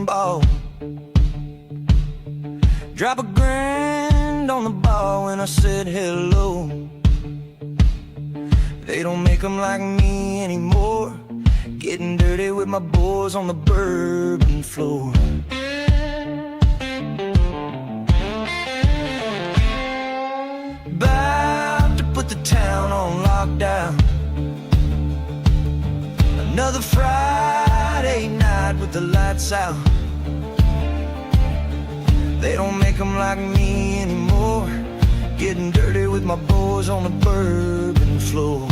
bowling ball. Drop $1,000 on the bar when I said hello. They don't make them like me anymore. Getting dirty with my boys on the bourbon floor. About to put the town on lockdown. Another Friday night with the lights out. They don't make them like me anymore. Getting dirty with my boys on the bourbon floor.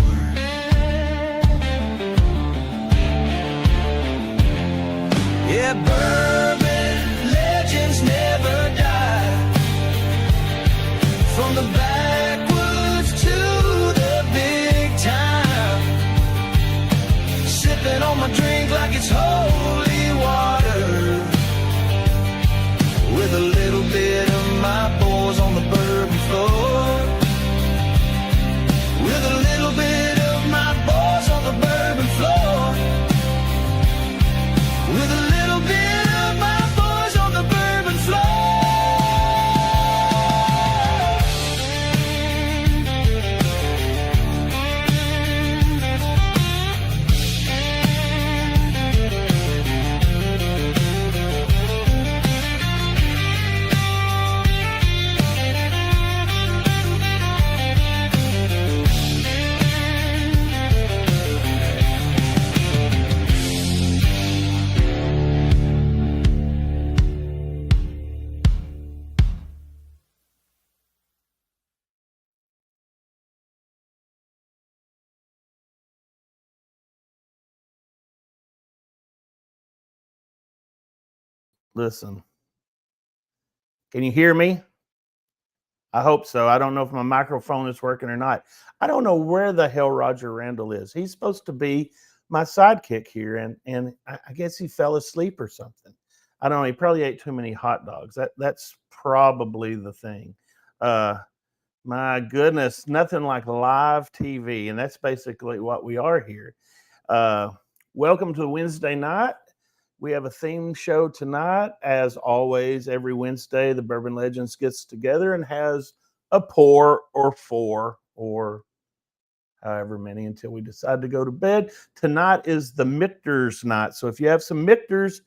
Yeah, bourbon legends never die. From the backwoods to the big time. Sipping on my drink like it's holy water. With a little bit of my boys on the bourbon floor. With a little bit of my boys on the bourbon floor. With a little bit of my boys on the bourbon floor. Listen, can you hear me? I hope so. I don't know if my microphone is working or not. I don't know where the hell Roger Randall is. He's supposed to be my sidekick here, and I guess he fell asleep or something. I don't know. He probably ate too many hot dogs. That's probably the thing. My goodness, nothing like live TV, and that's basically what we are here. Welcome to Wednesday night. We have a theme show tonight. As always, every Wednesday, the Bourbon Legends gets together and has a pour or four or however many until we decide to go to bed. Tonight is the MICHTERS night. So if you have some MICHTERS,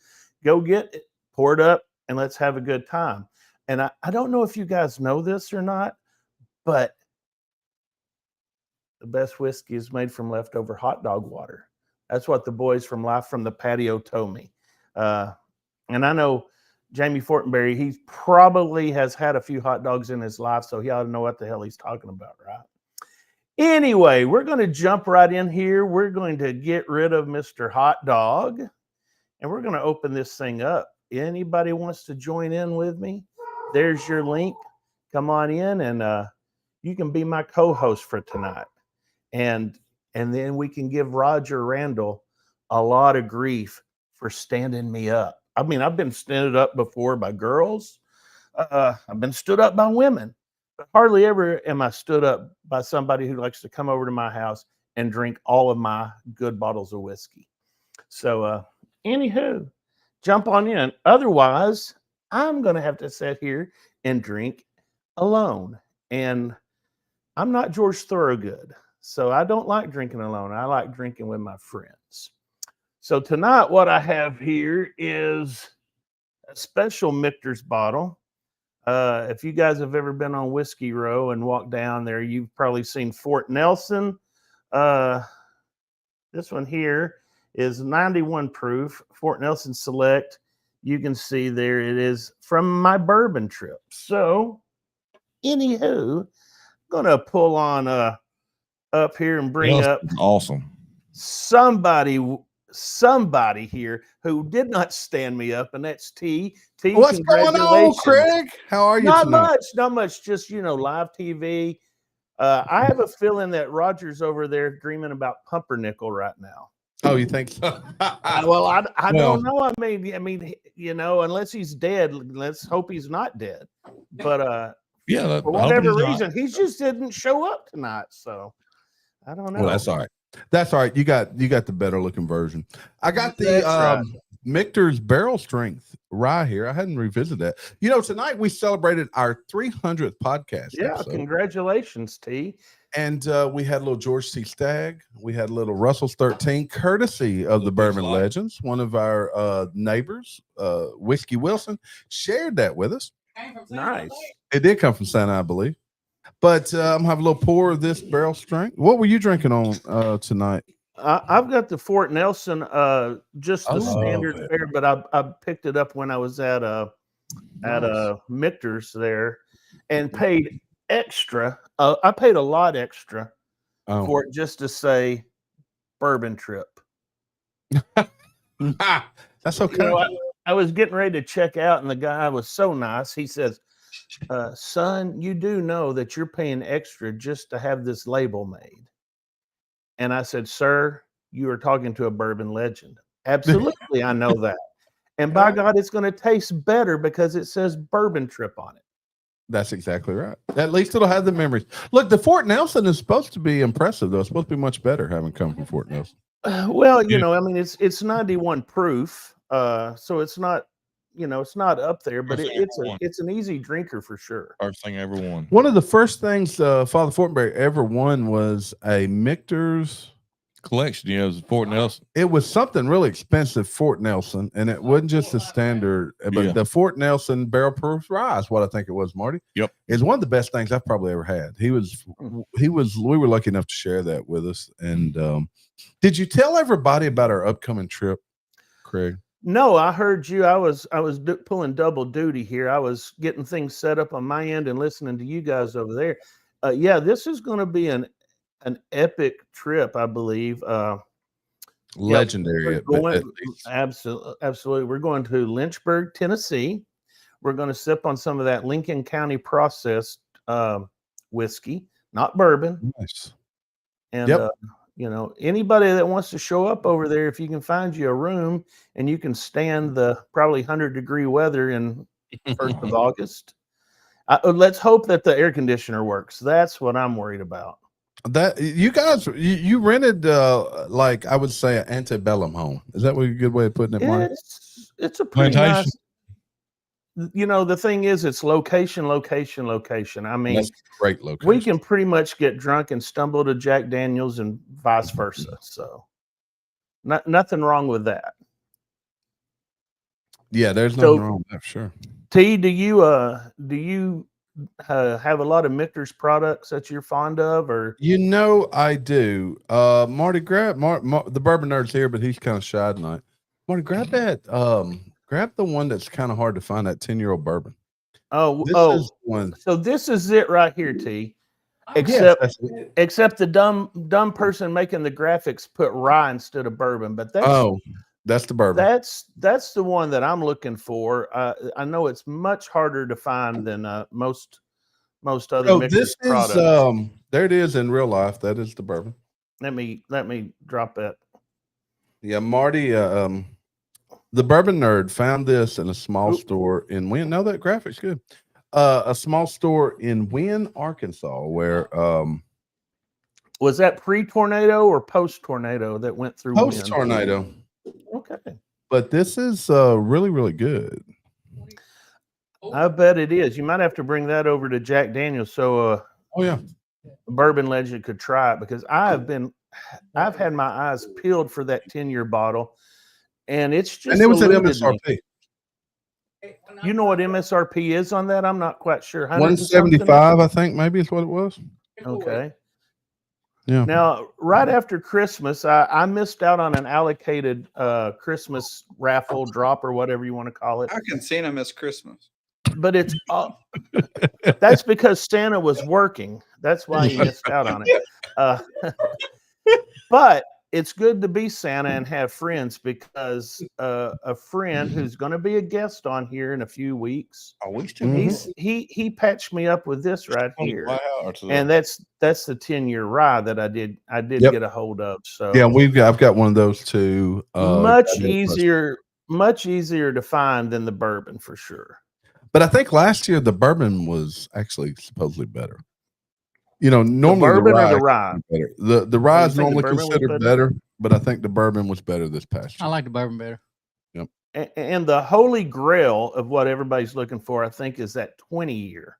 go get it, pour it up, and let's have a good time. And I don't know if you guys know this or not, but the best whiskey is made from leftover hot dog water. That's what the boys from Live from the Patio told me. And I know Jamie Fortenberry, he probably has had a few hot dogs in his life, so he ought to know what the hell he's talking about, right? Anyway, we're going to jump right in here. We're going to get rid of Mr. Hot Dog, and we're going to open this thing up. Anybody wants to join in with me? There's your link. Come on in, and you can be my co-host for tonight. And then we can give Roger Randall a lot of grief for standing me up. I mean, I've been stood up before by girls. I've been stood up by women, but hardly ever am I stood up by somebody who likes to come over to my house and drink all of my good bottles of whiskey. So, anywho, jump on in. Otherwise, I'm going to have to sit here and drink alone. And I'm not George Thorogood, so I don't like drinking alone. I like drinking with my friends. So tonight, what I have here is a special MICHTERS bottle. If you guys have ever been on Whiskey Row and walked down there, you've probably seen Fort Nelson. This one here is 91 proof, Fort Nelson Select. You can see there it is from my bourbon trip. So, anywho, I'm going to pull on up here and bring up awesome somebody here who did not stand me up, and that's T. What's going on, Craig? How are you? Not much. Just, live TV. I have a feeling that Roger's over there dreaming about pumpernickel right now. Oh, you think so? Well, I don't know. I mean, unless he's dead, let's hope he's not dead. But yeah, for whatever reason, he just didn't show up tonight. So I don't know. Well, that's all right. That's all right. You got the better looking version. I got the MICHTERS barrel strength rye here. I hadn't revisited that. You know, tonight we celebrated our 300th podcast. Yeah, episode. congratulations, T. And we had a little George C. Stagg. We had a little Russell's 13, courtesy of the Bourbon Legends. One of our neighbors, Whiskey Wilson, shared that with us. Nice. It did come from Santa, I believe. But I'm having a little pour of this barrel strength. What were you drinking on tonight? I've got the Fort Nelson, just the standard fare, but I picked it up when I was at MICHTERS there, and paid extra. I paid a lot extra for it just to say Bourbon Trip. That's okay. You know, I was getting ready to check out, and the guy was so nice. He says, "Son, you do know that you're paying extra just to have this label made." And I said, "Sir, you are talking to a bourbon legend." Absolutely, I know that. And by God, it's going to taste better because it says Bourbon Trip on it. That's exactly right. At least it'll have the memories. Look, the Fort Nelson is supposed to be impressive, though. It's supposed to be much better having come from Fort Nelson. Well, you know, I mean, it's 91 proof, so it's not, you know, it's not up there, but it's an easy drinker for sure. First thing ever won. One of the first things Father Fortenberry ever won was a MICHTERS collection. Yeah, it was Fort Nelson. It was something really expensive, Fort Nelson, and it wasn't just the standard, but the Fort Nelson barrel proof rye is what I think it was, Marty. Yep, it's one of the best things I've probably ever had. We were lucky enough to share that with us. And did you tell everybody about our upcoming trip, Craig? No, I heard you. I was pulling double duty here. I was getting things set up on my end and listening to you guys over there. Yeah, this is going to be an epic trip, I believe. Legendary. Absolutely. We're going to Lynchburg, Tennessee. We're going to sip on some of that Lincoln County processed whiskey, not bourbon. Nice. And you know, anybody that wants to show up over there, if you can find you a room and you can stand the probably 100-degree weather in 1st of August, let's hope that the air conditioner works. That's what I'm worried about. That you guys, you rented like I would say an antebellum home. Is that a good way of putting it, Mark? It's a pretty nice. You know, the thing is, it's location. I mean, that's great location. We can pretty much get drunk and stumble to Jack Daniels and vice versa. So, nothing wrong with that. Yeah, there's nothing wrong with that, for sure. T, do you have a lot of MICHTERS products that you're fond of, or? You know, I do. Marty, grab the Bourbon Nerd's here, but he's kind of shy tonight. Marty, grab that. Grab the one that's kind of hard to find, that 10-year-old bourbon. This is one. So this is it right here, T. Except the dumb person making the graphics put rye instead of bourbon, but that's the bourbon. That's the one that I'm looking for. I know it's much harder to find than most other MICHTERS products. There it is in real life. That is the bourbon. Let me drop that. Yeah, Marty. The Bourbon Nerd found this in a small store in Wynn. No, that graphic's good. A small store in Wynn, Arkansas, where was that pre-tornado or post-tornado that went through? Post-tornado. Okay. But this is really, really good. I bet it is. You might have to bring that over to Jack Daniels so Bourbon Legend could try it, because I've had my eyes peeled for that 10-year bottle, and it's just. And it was at MSRP. You know what MSRP is on that? I'm not quite sure. 175, I think, maybe is what it was. Okay. Yeah. Now, right after Christmas, I missed out on an allocated Christmas raffle drop, or whatever you want to call it. I can Santa miss Christmas. But it's that's because Santa was working. That's why he missed out on it. But it's good to be Santa and have friends, because a friend who's going to be a guest on here in a few weeks, he patched me up with this right here, and that's the 10-year rye that I did get a hold of. So yeah, I've got one of those too. Much easier to find than the bourbon, for sure. But I think last year the bourbon was actually supposedly better. You know, normally the bourbon or the rye. Better. The rye is normally considered better, but I think the bourbon was better this past year. I like the bourbon better. Yep. and the holy grail of what everybody's looking for, I think, is that 20-year.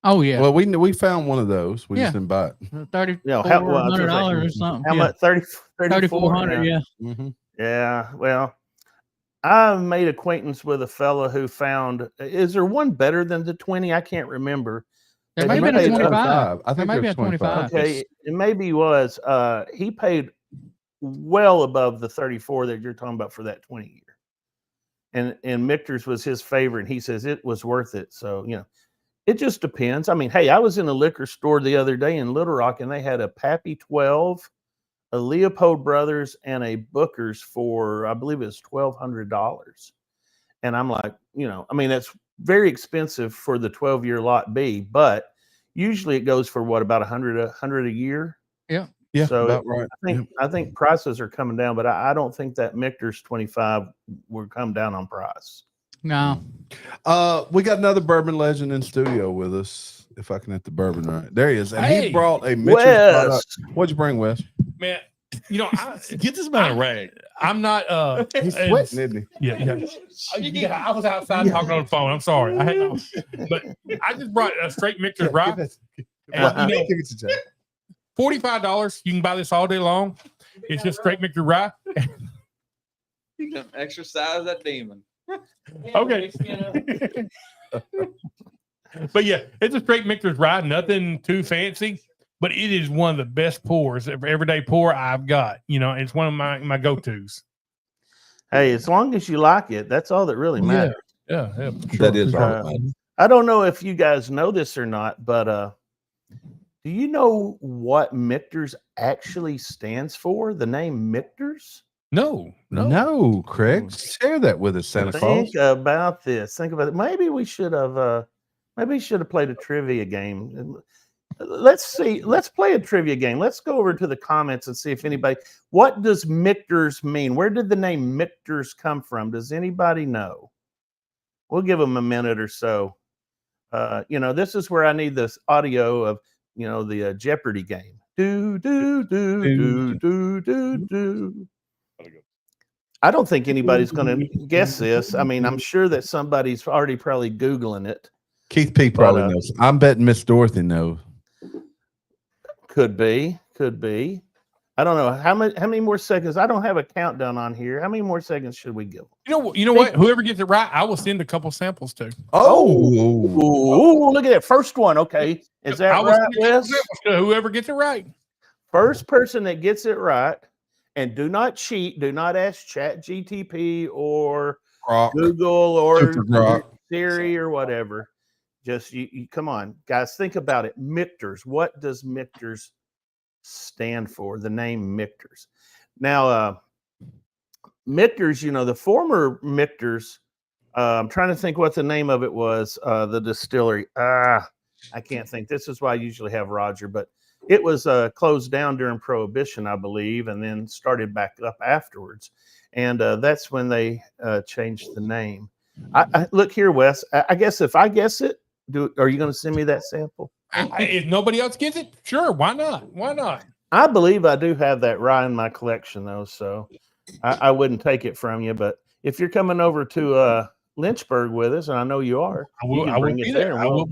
Oh yeah. Well, we found one of those. We Yeah. just didn't buy it. $3,400 or something. How much? 3,400. Yeah. Mm-hmm. Yeah. Well, I made acquaintance with a fella who found. Is there one better than the 20? I can't remember. There But might have he been a paid 25. I think There might be there's a 25. Okay, it maybe was. He paid well above the 34 that you're talking about for that 20-year. And Michter's was his favorite. He says it was worth it. So, it just depends. I mean, hey, I was in a liquor store the other day in Little Rock, and they had a Pappy 12, a Leopold Brothers, and a Booker's for, I believe it was $1,200. And I'm like, I mean, that's very expensive for the 12-year lot B, but usually it goes for what, about $100 a year? Yeah. Yeah, So about right. I think prices are coming down, but I don't think that Michter's 25 will come down on price. No. We got another bourbon legend in studio with us. If I can hit the bourbon right, there he is, and he brought a Mitchell's product. Wes. What'd you bring, Wes? Man, Get this man a rag. I'm not. He's sweating, isn't he? Yeah. I was outside talking on the phone. I'm sorry. But I just brought a straight Michter's rye. And, $45. You can buy this all day long. It's just straight Michter's rye. You can exercise that demon. Okay. But yeah, it's a straight Michter's rye. Nothing too fancy, but it is one of the best pours, everyday pour I've got. It's one of my go-tos. Hey, as long as you like it, that's all that really matters. Yeah. Sure. That is all. I don't know if you guys know this or not, but do you know what Michter's actually stands for? The name Michter's? No, Craig. Share that with us, Santa Claus. Think about this. Think about it. Maybe we should have played a trivia game. Let's see. Let's play a trivia game. Let's go over to the comments and see if anybody. What does Michter's mean? Where did the name Michter's come from? Does anybody know? We'll give them a minute or so. This is where I need this audio of the Jeopardy game. Do do do do do do do. I don't think anybody's going to guess this. I mean, I'm sure that somebody's already probably Googling it. Keith P probably knows. I'm betting Miss Dorothy knows. Could be. I don't know. How many more seconds? I don't have a countdown on here. How many more seconds should we give? You know what? Whoever gets it right, I will send a couple samples to. Oh, look at that. First one. Okay. Is that right, Wes? Whoever gets it right. First person that gets it right, and do not cheat. Do not ask ChatGTP or Google or Siri or whatever. Just you come on, guys. Think about it. Michter's. What does Michter's stand for? The name Michter's. Now, Michter's. The former Michter's. I'm trying to think what the name of it was. The distillery. I can't think. This is why I usually have Roger, but it was closed down during Prohibition, I believe, and then started back up afterwards. And that's when they changed the name. I look here, Wes. I guess if I guess it, are you going to send me that sample? If nobody else gets it, sure. Why not? I believe I do have that rye in my collection, though, so I wouldn't take it from you. But if you're coming over to Lynchburg with us, and I know you are, I will bring be it there. there. We'll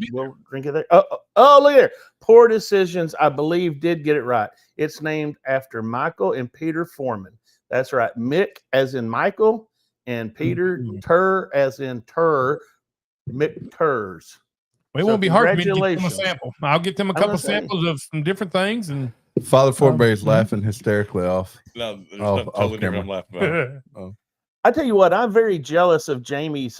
drink it there. Oh, look there. Poor Decisions, I believe, did get it right. It's named after Michael and Peter Foreman. That's right. Mick as in Michael, and Peter Tur as in Tur. MICHTERS. It won't be hard for me to get them a Congratulations. sample. I'll get them a couple samples of some different things. And Father Forberry's laughing hysterically off. No, there's Oh, nothing totally different. I'm laughing about. I tell you what, I'm very jealous of Jamie's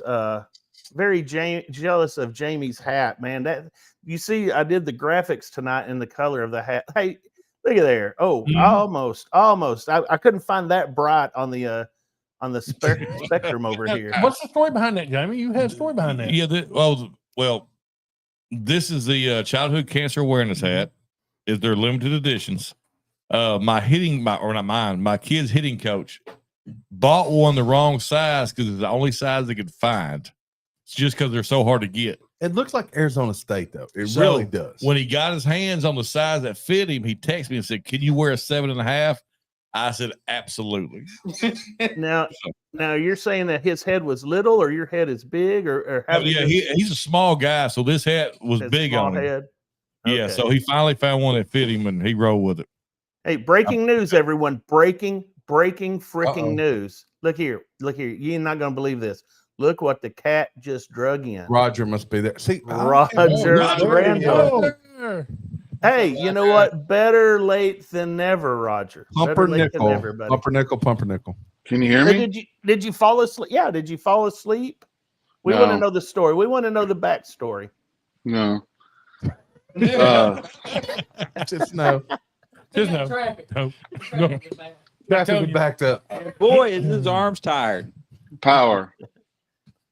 jealous of Jamie's hat, man. That you see, I did the graphics tonight in the color of the hat. Hey, look at there. Oh, almost. I couldn't find that bright on the spectrum over here. What's the story behind that, Jamie? You had a story behind that. Yeah. Well, this is the childhood cancer awareness hat. Is their limited editions. My kid's hitting coach bought one the wrong size because it's the only size they could find. It's just because they're so hard to get. It looks like Arizona State, though. It really does. When he got his hands on the size that fit him, he texted me and said, "Can you wear a 7.5?" I said, absolutely. Now you're saying that his head was little, or your head is big, or how? Yeah, he's a small guy, so this hat was big on him. Head. Yeah, Okay. so he finally found one that fit him, and he rolled with it. Hey, breaking news, everyone! Breaking freaking news! Look here! You're not gonna believe this. Look what the cat just drug in. Roger must be there. See, Roger Randall. Hey, you know what? Better late than never, Roger. Pumpernickel. Pumpernickel. Can you hear me? Did you fall asleep? Yeah, did you fall asleep? We want to know the story. We want to know the backstory. No. Just no. Just no. Traffic backed up. Boy, is his arms tired. Power.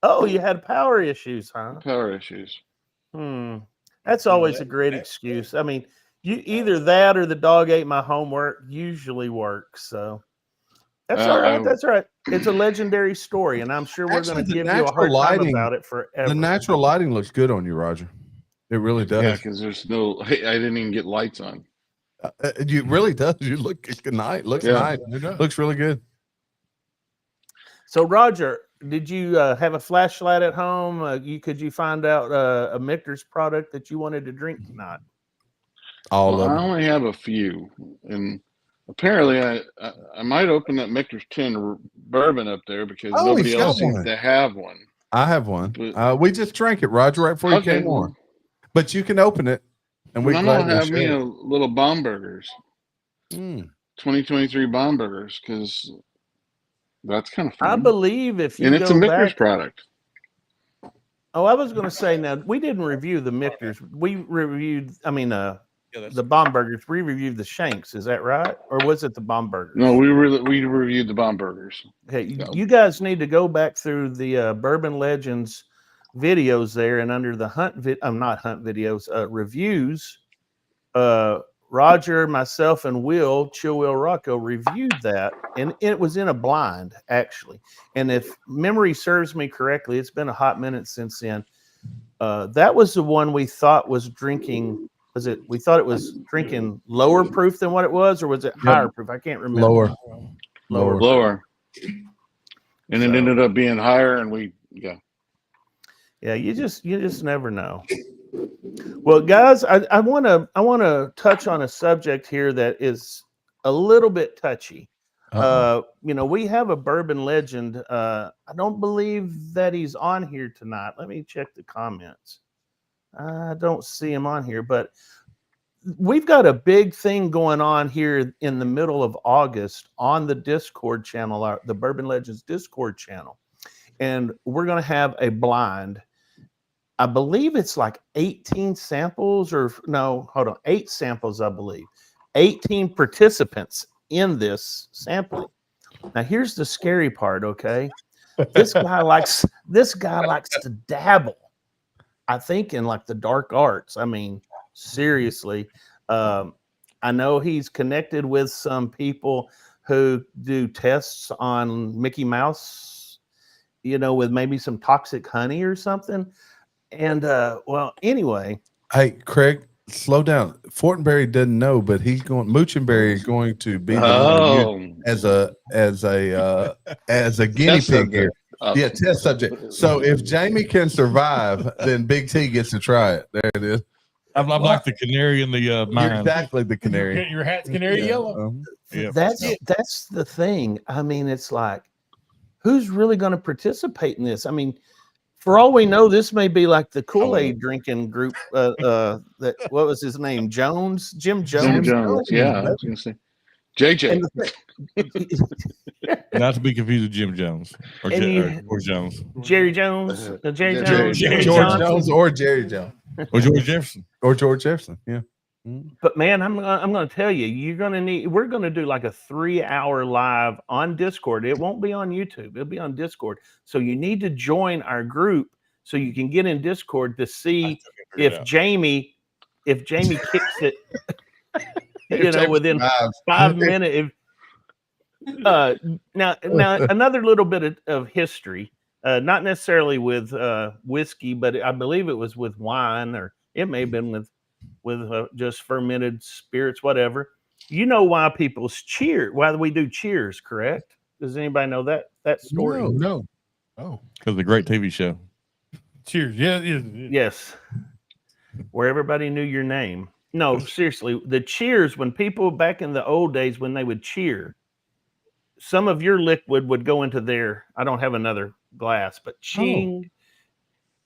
Oh, you had power issues, huh? Power issues. That's always a great excuse. I mean, you either that or the dog ate my homework usually works. So that's all right. That's all right. It's a legendary story, and I'm sure we're going to give you a hard time about it forever. The natural lighting looks good on you, Roger. It really does. Yeah, because there's no. I didn't even get lights on. It really does. You look good night. Looks nice. Looks really good. So, Roger, did you have a flashlight at home? Could you find out a MICHTERS product that you wanted to drink tonight? I only have a few, and apparently I might open that MICHTERS 10 bourbon up there because nobody else seems to have one. I have one. We just drank it, Roger, right before you came on. But you can open it, and we I'm gonna have me a little Baumburgers, 2023 Baumburgers, because that's kind of fun. I believe if you and it's a MICHTERS product. Oh, I was going to say, now we didn't review the MICHTERS. We reviewed, the Baumburgers. We reviewed the Shanks. Is that right? Or was it the Baumburgers? No, we reviewed the Baumburgers. Okay, you guys need to go back through the Bourbon Legends videos there, and under the reviews, Roger, myself, and Chill Will Rocco reviewed that, and it was in a blind, actually. And if memory serves me correctly, it's been a hot minute since then. That was the one we thought was drinking. We thought it was drinking lower proof than what it was, or was it higher proof? I can't remember. Lower. And it ended up being higher, and yeah, you just never know. Well, guys, I want to touch on a subject here that is a little bit touchy. We have a bourbon legend. I don't believe that he's on here tonight. Let me check the comments. I don't see him on here, but we've got a big thing going on here in the middle of August on the Discord channel, the Bourbon Legends Discord channel, and we're going to have a blind. I believe it's like 18 samples, 8 samples, I believe. 18 participants in this sampling. Now, here's the scary part, okay? This guy likes to dabble, I think, in like the dark arts. I mean, seriously. I know he's connected with some people who do tests on Mickey Mouse, with maybe some toxic honey or something. And anyway, hey, Craig, slow down. Fortenberry doesn't know, but Moochenberry is going to be as a guinea pig here. Yeah, test subject. So if Jamie can survive, then Big T gets to try it. There it is. I'm like the canary in the mine. You're exactly the canary. Your hat's canary yellow. That's the thing. I mean, it's like, who's really going to participate in this? I mean, for all we know, this may be like the Kool-Aid drinking group. What was his name? Jim Jones. Jim Jones. Yeah, I was going to say JJ. Not to be confused with Jim Jones or Jones. Jerry Jones. George Jones or Jerry Jones or George Jefferson Yeah. But man, I'm going to tell you, we're going to do like a 3-hour live on Discord. It won't be on YouTube. It'll be on Discord. So you need to join our group so you can get in Discord to see if Jamie kicks it, within 5 minutes. Now another little bit of history, not necessarily with whiskey, but I believe it was with wine, or it may have been with just fermented spirits, whatever. You know why people cheer? Why we do cheers? Correct? Does anybody know that story? No. Oh, Because the great TV show. cheers. Yeah. Yes. Where everybody knew your name. No, seriously, the cheers, when people back in the old days, when they would cheer, some of your liquid would go into their, I don't have another glass, but ching.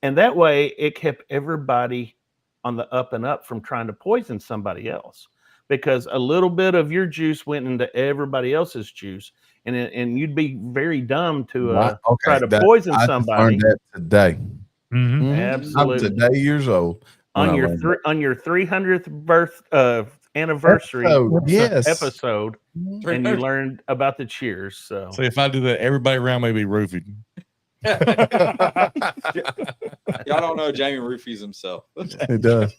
And that way it kept everybody on the up and up from trying to poison somebody else, because a little bit of your juice went into everybody else's juice. And you'd be very dumb to try to poison somebody. I learned that today. Mm-hmm. Absolutely. I'm today years old. On your 300th birth anniversary episode, and you learned about the cheers. So if I do that, everybody around may be roofied. Y'all don't know Jamie roofies himself. It does.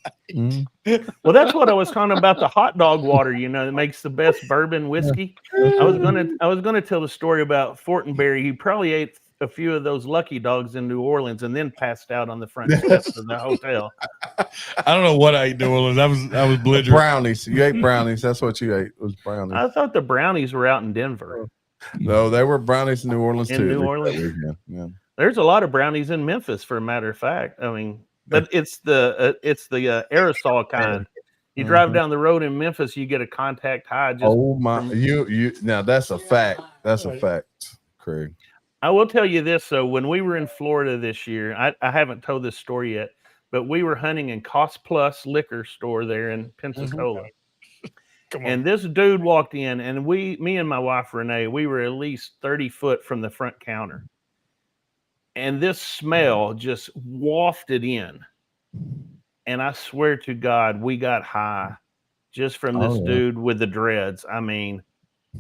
Well, that's what I was talking about, the hot dog water, that makes the best bourbon whiskey. I was gonna tell the story about Fortenberry. He probably ate a few of those Lucky Dogs in New Orleans and then passed out on the front steps of the hotel. I don't know what I ate in New Orleans. I was belligerent. Brownies. You ate brownies. That's what you ate. Was brownies. I thought the brownies were out in Denver. No, they were brownies in New Orleans too. New Orleans. Yeah. There's a lot of brownies in Memphis, for a matter of fact. I mean, but it's the aerosol kind. You drive down the road in Memphis, you get a contact high. You now that's a fact. That's a fact, Craig. I will tell you this, though. When we were in Florida this year, I haven't told this story yet, but we were hunting in Cost Plus liquor store there in Pensacola. And this dude walked in, and me and my wife, Renee, we were at least 30 foot from the front counter. And this smell just wafted in. And I swear to God, we got high just from this dude with the dreads. I mean,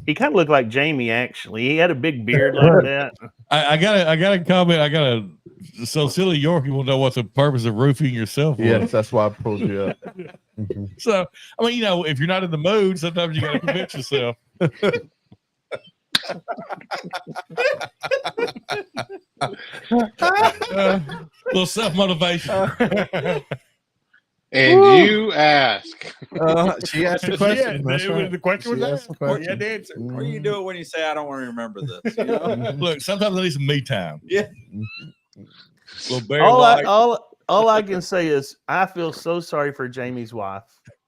he kind of looked like Jamie, actually. He had a big beard like that. I got a comment. So silly Yorkie will know what's the purpose of roofing yourself. Yes, that's why I pulled you up. So, I mean, if you're not in the mood, sometimes you got to convince yourself. Little self-motivation. And you ask. She asked the question. The question was asked. You had to answer. What do you do when you say, I don't want to remember this? Look, sometimes I need some me time. Yeah. All I can say is I feel so sorry for Jamie's wife.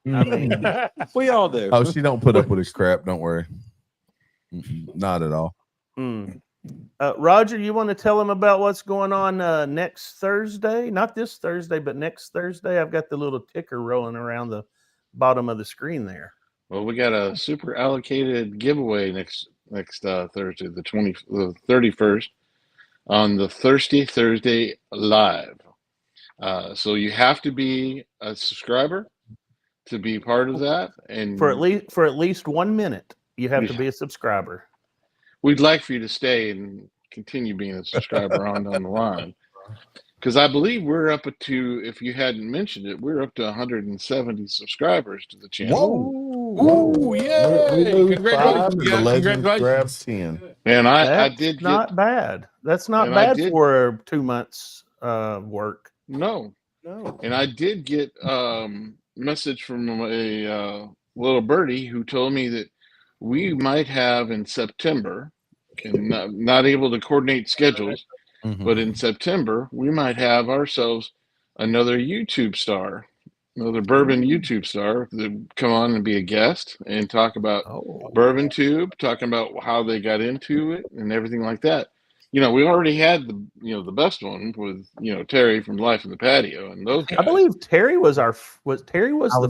I mean, we all do. Oh, she don't put up with his crap. Don't worry. Not at all. Roger, you want to tell him about what's going on next Thursday? Not this Thursday, but next Thursday. I've got the little ticker rolling around the bottom of the screen there. Well, we got a super allocated giveaway next Thursday, the 31st, on the Thirsty Thursday Live. So you have to be a subscriber to be part of that, and for at least 1 minute, you have to be a subscriber. We'd like for you to stay and continue being a subscriber on down the line, because I believe we're up to, if you hadn't mentioned it, we're up to 170 subscribers to the channel. Whoa! Yay! Congratulations! Grabs 10. And I did not bad. That's not bad for 2 months work. No. And I did get message from a little birdie who told me that we might have in September, and not able to coordinate schedules, but in September we might have ourselves another YouTube star, another bourbon YouTube star that come on and be a guest and talk about Bourbon Tube, talking about how they got into it and everything like that. We already had the best one with Terry from Life in the Patio, and those guys. I believe Terry was the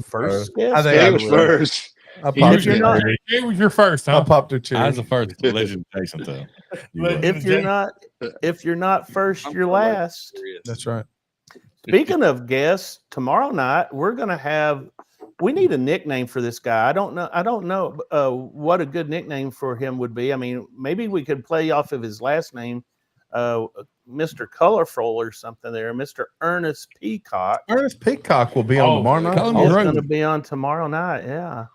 first guest. I think I was first. It was your first, huh? I popped her chair. I was the first legend Jason, though. If you're not first, you're last. That's right. Speaking of guests, tomorrow night we need a nickname for this guy. I don't know what a good nickname for him would be. I mean, maybe we could play off of his last name, Mr. Colorful or something there, Mr. Ernest Peacock. Ernest Peacock will be on tomorrow night. He's going to be on tomorrow night, yeah.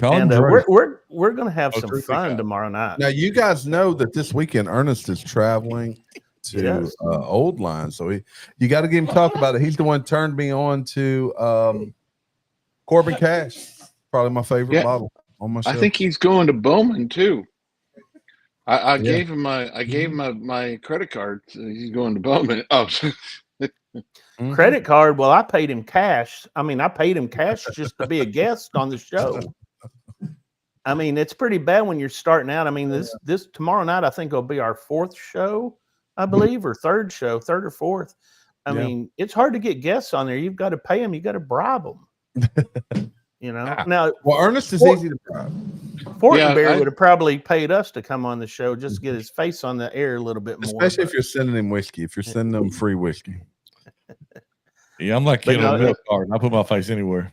And we're going to have some fun tomorrow night. Now, you guys know that this weekend Ernest is traveling to Old Line, so you got to get him to talk about it. He's the one turned me on to Corbin Cash, probably my favorite bottle. on my show. I think he's going to Bowman too. I Yeah. gave him my credit card. So he's going to Bowman. Oh, Mhm. Credit card. Well, I paid him cash. I mean, I paid him cash just to be a guest on the show. I mean, it's pretty bad when you're starting out. I mean, this tomorrow night, I think will be our 4th show, I believe, or 3rd show, 3rd or 4th. I mean, it's hard to get guests on there. You've got to pay them. You got to bribe them. You know. Now, Well, Ernest is easy to bribe. Fortenberry would have probably paid us to come on the show just to get his face on the air a little bit more. Especially if you're sending him whiskey. If you're sending them free whiskey. Yeah, I'm like kid on a milk carton. I put my face anywhere.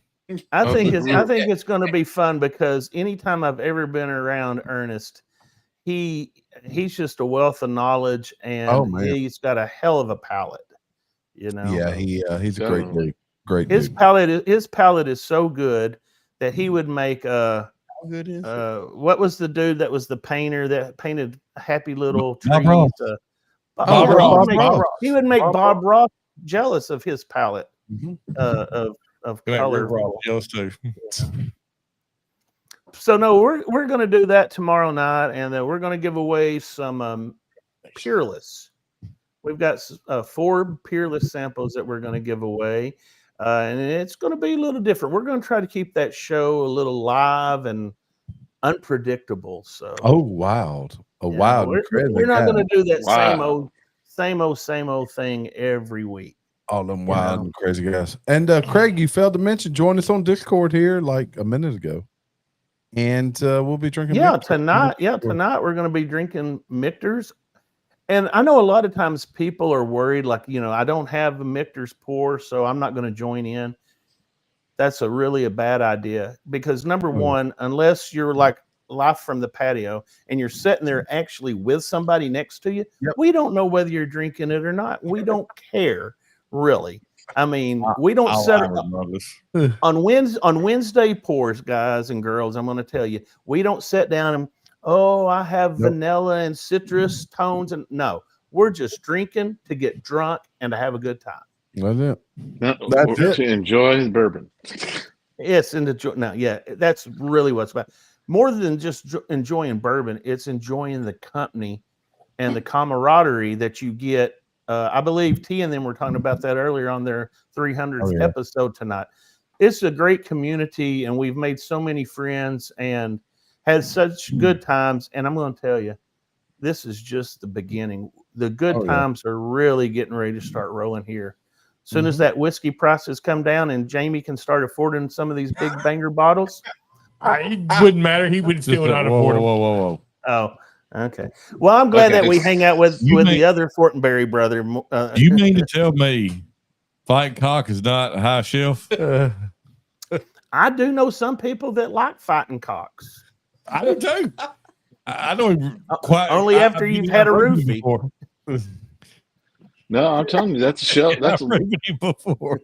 I think it's going to be fun because anytime I've ever been around Ernest, he's just a wealth of knowledge and he's got a hell of a palate. You know. Yeah, he's a great dude. Great. His palate is so good that he would make what was the dude that was the painter that painted happy little trees? Bob Ross. He would make Bob Ross jealous of his palette of color. Jealous too. So no, we're going to do that tomorrow night, and then we're going to give away some Peerless. We've got 4 Peerless samples that we're going to give away, and it's going to be a little different. We're going to try to keep that show a little live and unpredictable. So wild. Wild. We're not going to do that same old thing every week. All them wild and crazy guys. And Craig, you failed to mention, join us on Discord here like a minute ago. And we'll be drinking. Tonight we're going to be drinking MICHTERS. And I know a lot of times people are worried, like, I don't have a MICHTERS pour, so I'm not going to join in. That's really a bad idea because number one, unless you're like live from the patio and you're sitting there actually with somebody next to you, we don't know whether you're drinking it or not. We don't care, really. I mean, we don't set it on Wednesday pours, guys and girls. I'm going to tell you, we don't sit down and I have vanilla and citrus tones, and no, we're just drinking to get drunk and to have a good time. That's it. That's it. To enjoy the bourbon. Yes, and that's really what's about. More than just enjoying bourbon, it's enjoying the company and the camaraderie that you get. I believe T and them were talking about that earlier on their 300th episode tonight. It's a great community, and we've made so many friends and had such good times. And I'm going to tell you, this is just the beginning. The good times are really getting ready to start rolling here. As soon as that whiskey prices come down and Jamie can start affording some of these big banger bottles. It wouldn't matter. He would still not afford them. Whoa. Oh, okay. Well, I'm glad that we hang out with the other Fortenberry brother. You mean to tell me Fighting Cock is not high shelf? I do know some people that like Fighting Cocks. I do too. I don't quite. Only after you've had a roofie. No, I'm telling you, that's a shelf. That's before.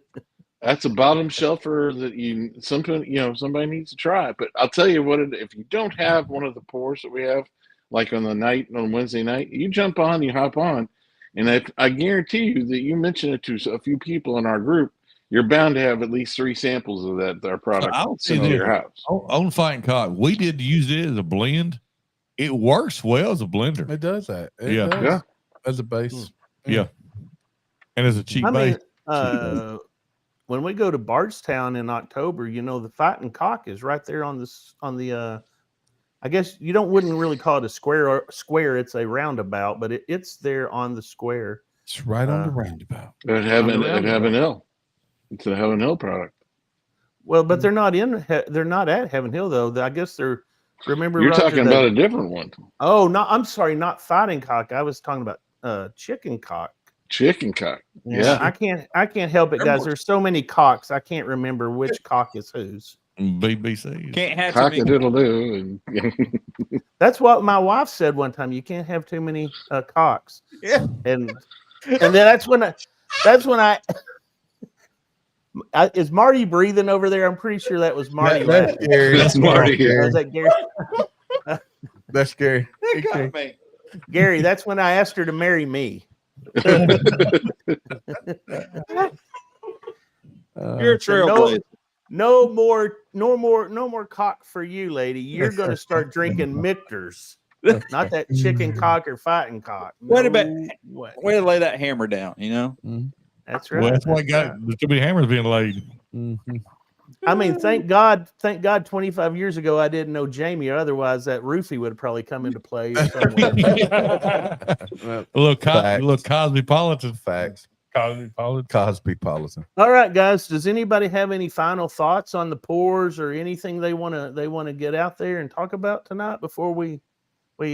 That's a bottom shelfer that somebody needs to try. But I'll tell you what, if you don't have one of the pours that we have, like on Wednesday night, you jump on, you hop on, and I guarantee you that you mention it to a few people in our group, you're bound to have at least 3 samples of our product sent to your house. On Fighting Cock, we did use it as a blend. It works well as a blender. It does that. Yeah. As a base. Yeah. And as a cheap base. When we go to Bardstown in October, the Fighting Cock is right there on the I guess you wouldn't really call it a square. It's a roundabout, but it's there on the square. It's right on the roundabout. At Heaven Hill. It's a Heaven Hill product. Well, but they're not at Heaven Hill though. I guess they're. Remember, you're talking about a different one. Oh no, I'm sorry, not Fighting Cock. I was talking about Chicken Cock. Chicken Cock. Yeah. I can't help it, guys. There's so many cocks. I can't remember which cock is whose. BBC. Can't have cock a diddle do. That's what my wife said one time. You can't have too many cocks. Yeah. And then that's when I is Marty breathing over there? I'm pretty sure that was Marty. That's Gary. That's Marty here. Is that Gary? That's Gary. Gary, that's when I asked her to marry me. You're a trailblazer. No more no more cock for you, lady. You're going to start drinking MICHTERS, not that chicken cock or fighting cock. Wait a minute. Way. Way to lay that hammer down, you know? That's right. Well, that's why That's right. there's too many hammers being laid. I mean, thank God, 25 years ago, I didn't know Jamie. Otherwise, that roofie would have probably come into play somewhere. A little cosmopolitan. Facts. Cosmopolitan. Cosmopolitan. All right, guys. Does anybody have any final thoughts on the pours or anything they want to get out there and talk about tonight before we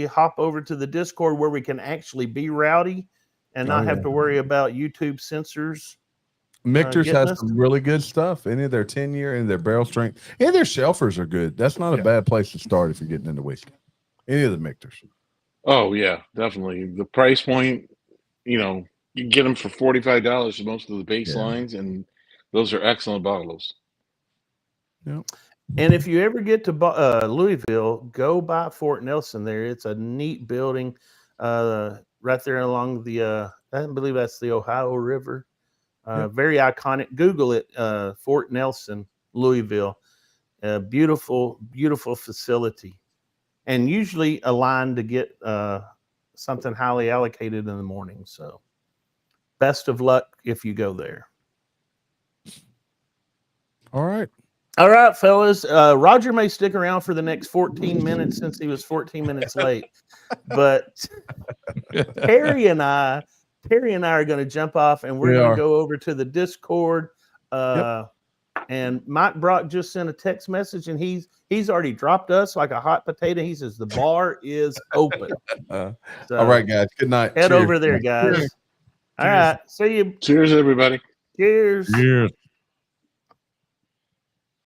hop over to the Discord where we can actually be rowdy and not have to worry about YouTube censors? MICHTERS has us? some really good stuff. Any of their 10-year and their barrel strength. Any of their shelfers are good. That's not a bad place to start if you're getting into whiskey. Any of the MICHTERS. Oh yeah, definitely. The price point, you know, you can get them for $45 for most of the baselines, and those are excellent bottles. And if you ever get to Louisville, go by Fort Nelson there. It's a neat building right there along the, I believe that's the Ohio River. Very iconic. Google it, Fort Nelson, Louisville. Beautiful, beautiful facility. And usually aligned to get something highly allocated in the morning. So best of luck if you go there. All right. All right, fellas. Roger may stick around for the next 14 minutes since he was 14 minutes late. But Terry and I are going to jump off, and we're going to go over to the Discord. And Mike Brock just sent a text message, and he's already dropped us like a hot potato. He says the bar is open. All right, guys. Good night. Head Cheers. over there, guys. All right. See you. Cheers, everybody. Cheers. Cheers.